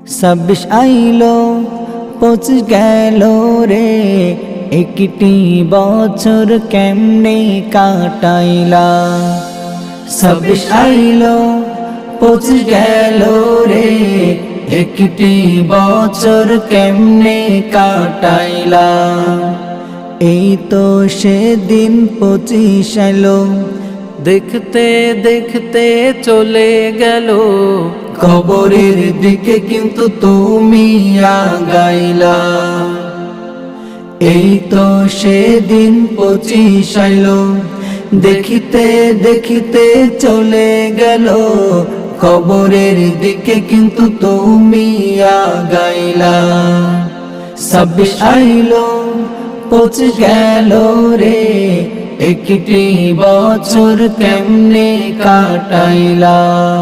26 আইলো 25 গেল রে, একটি বছর কেমনে কাটাইলা। 26 আইলো 25 গেল রে, একটি বছর কেমনে কাটাইলা। এই তো সেদিন 25 এলো, দেখতে দেখতে চলে গেল কবরের দিকে কিন্তু তুমি আগাইলা। এই তো সেদিন 25 আইলো, দেখিতে দেখিতে চলে গেল কবরের দিকে কিন্তু তুমি আগাইলা। 26 আইলো 25 গেল রে, একটি বছর কেমনে কাটাইলা।